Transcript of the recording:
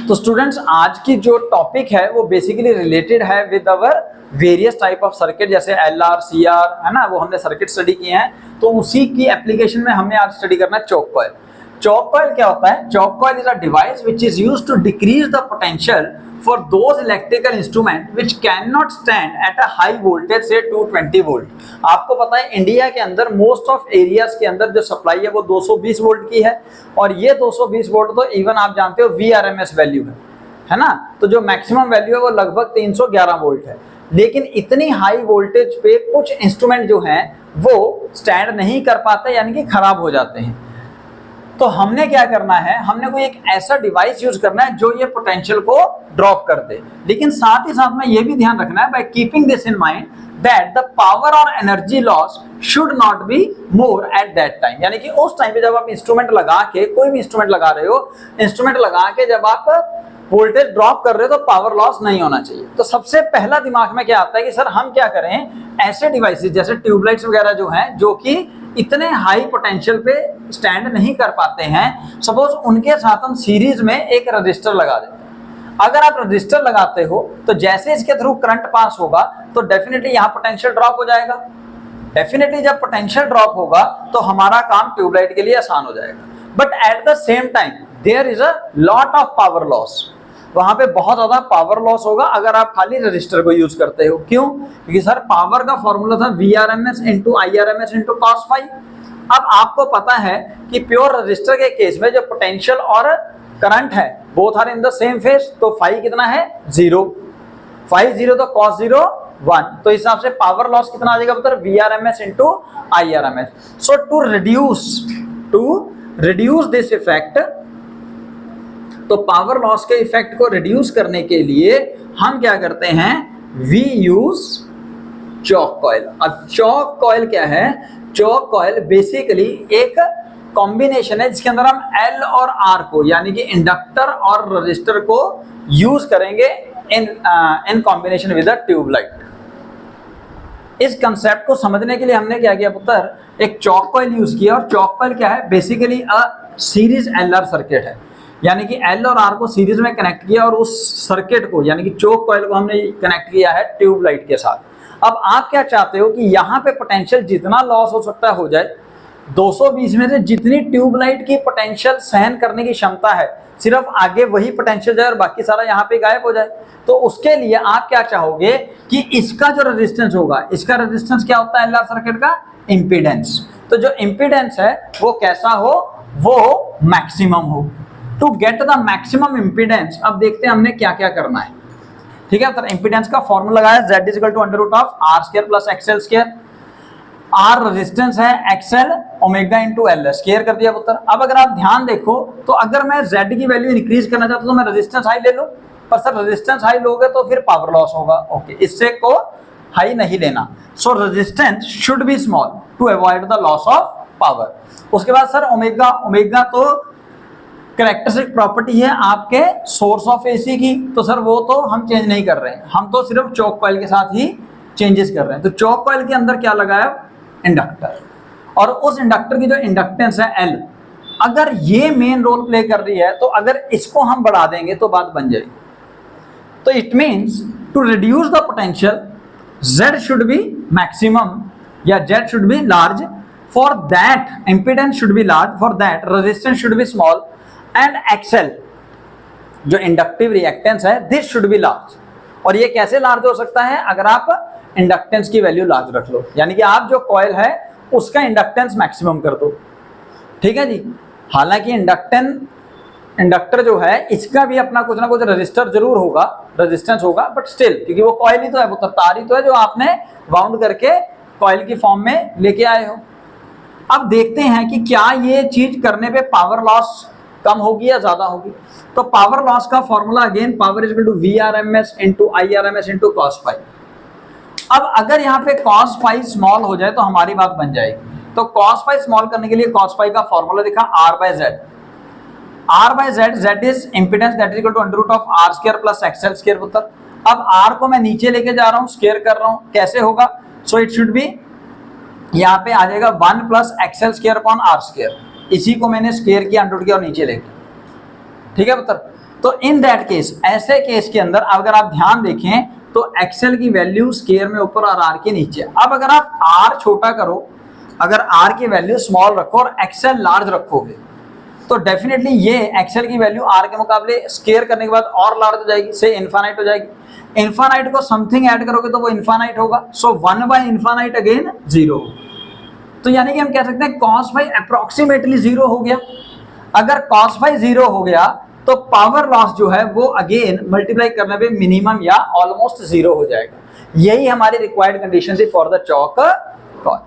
तो स्टूडेंट्स आज की जो टॉपिक है वो बेसिकली रिलेटेड है with our various type of circuit, जैसे एलआर, सीआर है ना, वो हमने सर्किट स्टडी किए हैं। तो उसी की एप्लीकेशन में हमने आज स्टडी करना है चोक कॉइल। चोक कॉइल क्या होता है? Choke coil is a device which is used to decrease the potential for those electrical instrument which cannot stand at a high voltage say 220 volt। आपको पता है इंडिया के अंदर मोस्ट ऑफ एरियाज के अंदर जो सप्लाई है वो 220 वोल्ट की है, और ये 220 वोल्ट तो इवन आप जानते हो VRMS वैल्यू है ना। तो जो मैक्सिमम वैल्यू है वो लगभग 311 वोल्ट है। लेकिन इतनी हाई वोल्टेज पे कुछ इंस्ट्रूमेंट जो हैं वो स्टैंड नहीं कर पाते, यानी कि खराब हो जाते हैं। तो हमने क्या करना है, हमने कोई एक ऐसा डिवाइस यूज करना है जो ये पोटेंशियल को ड्रॉप कर दे। लेकिन साथ ही साथ में ये भी ध्यान रखना है, by keeping this in mind that the power और energy loss should not be more at that time. यानी कि उस टाइम पे जब आप इंस्ट्रूमेंट लगा के, कोई भी इंस्ट्रूमेंट लगा रहे हो, इंस्ट्रूमेंट लगा के जब आप वोल्टेज ड्रॉप कर रहे हो तो पावर लॉस नहीं होना चाहिए। तो सबसे पहला दिमाग में क्या आता है कि सर हम क्या करें, ऐसे डिवाइसेस जैसे ट्यूबलाइट्स वगैरह जो हैं, जो कि इतने हाई पोटेंशियल पे स्टैंड नहीं कर पाते हैं, सपोज उनके साथ हम सीरीज में एक रजिस्टर लगा देते हैं। अगर आप रजिस्टर लगाते हो तो जैसे इसके थ्रू करंट पास होगा तो डेफिनेटली यहाँ पोटेंशियल ड्रॉप हो जाएगा। डेफिनेटली जब पोटेंशियल ड्रॉप होगा तो हमारा काम ट्यूबलाइट के लिए आसान हो जाएगा। But at the same time there is a lot of power loss. वहां पे बहुत ज्यादा पावर लॉस होगा अगर आप खाली रजिस्टर को यूज करते हो। क्यों? क्योंकि सर पावर का फॉर्मूला था VRMS into IRMS into cos phi। अब आपको पता है कि प्योर रजिस्टर के केस में जो पोटेंशियल और करंट है both are in the same phase, तो फाई कितना है 0, फाई 0 तो cos 0 1, तो इस हिसाब से पावर लॉस कितना आ जाएगा मतलब VRMS into IRMS। So to reduce this effect, तो पावर लॉस के इफेक्ट को रिड्यूस करने के लिए हम क्या करते हैं, वी यूज चोक कॉइल। अब चोक कॉइल क्या है? चोक कॉइल बेसिकली एक कॉम्बिनेशन है जिसके अंदर हम L और R को, यानी कि इंडक्टर और रजिस्टर को यूज करेंगे in combination with a tubelight. इस कंसेप्ट को समझने के लिए हमने क्या किया पुत्र, एक चोक कॉइल यूज किया। और चोक कॉइल क्या है? Basically a series LR circuit है, यानी कि L और R को सीरीज में कनेक्ट किया और उस सर्किट को यानी कि चोक कॉइल को हमने कनेक्ट किया है ट्यूबलाइट के साथ। अब आप क्या चाहते हो कि यहाँ पे पोटेंशियल जितना लॉस हो सकता है हो जाए। 220 में से जितनी ट्यूबलाइट की पोटेंशियल सहन करने की क्षमता है, सिर्फ आगे वही पोटेंशियल जाए और बाकी सारा यहाँ पे गायब हो जाए। तो उसके लिए आप क्या चाहोगे कि इसका जो रेजिस्टेंस होगा, इसका रेजिस्टेंस क्या होता है LR सर्किट का? इम्पीडेंस। तो जो इम्पीडेंस है वो कैसा हो? वो मैक्सिमम हो। To get the maximum impedance, अब देखते हैं हमने क्या क्या करना है। ठीक है, तो इम्पीडेंस का फॉर्मूला लगाया Z is equal to under root of R² plus XL square. R resistance है, XL omega into L square कर दिया पुत्र। अब अगर आप ध्यान देखो तो अगर मैं Z की वैल्यू इंक्रीज करना चाहता हूं तो मैं रेजिस्टेंस हाई ले लूं, पर सर रेजिस्टेंस हाई लोगे तो फिर पावर लॉस होगा। ओके, इससे को हाई नहीं लेना। So resistance should be small to avoid the loss of power. उसके बाद सर ओमेगा तो कैरेक्टरिस्टिक प्रॉपर्टी है आपके सोर्स ऑफ एसी की, तो सर वो तो हम चेंज नहीं कर रहे हैं, हम तो सिर्फ चोक कॉइल के साथ ही चेंजेस कर रहे हैं। तो चोक कॉइल के अंदर क्या लगा है? इंडक्टर। और उस इंडक्टर की जो इंडक्टेंस है L, अगर ये मेन रोल प्ले कर रही है तो अगर इसको हम बढ़ा देंगे तो बात बन जाएगी। तो it means to reduce the potential Z should be maximum या Z should be large, for that impedance should be large, for that resistance should be small and XL जो इंडक्टिव रिएक्टेंस है दिस शुड बी लार्ज। और ये कैसे large हो सकता है? अगर आप इंडक्टेंस की वैल्यू लार्ज रख लो, यानी कि आप जो कॉइल है उसका इंडक्टेंस मैक्सिमम कर दो। ठीक है जी। हालांकि इंडक्टर जो है इसका भी अपना कुछ ना कुछ रजिस्टर जरूर होगा, रेजिस्टेंस होगा, बट स्टिल क्योंकि वो कॉइल ही तो है, वो तार ही तो है जो आपने वाउंड करके कॉइल की फॉर्म में लेके आए हो। अब देखते हैं कि क्या ये चीज करने पे पावर लॉस कम होगी या ज्यादा होगी। तो पावर लॉस का formula again power is equal to VRMS into IRMS into cos phi। अब अगर यहाँ पे cos phi स्मॉल हो जाए तो हमारी बात बन जाएगी। तो cos phi स्मॉल करने के लिए cos phi का फॉर्मूला दिखा R/Z। R/Z, Z is impedance that is equal to under root of R² plus XL square पुत्र। अब R को मैं नीचे लेके जा रहा हूँ, स्क्वायर कर रहा हूँ, कैसे होगा? सो इट शुड बी, यहाँ पे आ जाएगा 1 plus XL square upon R square. इसी को मैंने स्क्वायर किया, अंडर रूट किया और नीचे लेके। ठीक है पुत्र। तो इन दैट केस, ऐसे केस के अंदर अगर आप ध्यान देखें तो एक्सेल की वैल्यू स्केयर में ऊपर और आर के नीचे। अब अगर आप आर छोटा करो, अगर आर की वैल्यू स्मॉल रखो और एक्सेल लार्ज रखोगे तो डेफिनेटली ये एक्सेल की वैल्यू आर के मुकाबले स्केयर करने के बाद और लार्ज हो जाएगी, से इनफाइनाइट हो जाएगी। इनफाइनाइट को समथिंग ऐड करोगे तो वो इनफाइनाइट होगा, सो 1 बाय इनफाइनाइट अगेन 0। तो यानी कि हम कह सकते हैं cos फाई अप्रोक्सीमेटली 0 हो गया। अगर cos फाई 0 हो गया तो पावर लॉस जो है वो अगेन मल्टीप्लाई करने पे मिनिमम या ऑलमोस्ट 0 हो जाएगा। यही हमारी रिक्वायर्ड कंडीशन थी फॉर द चॉक कॉइल।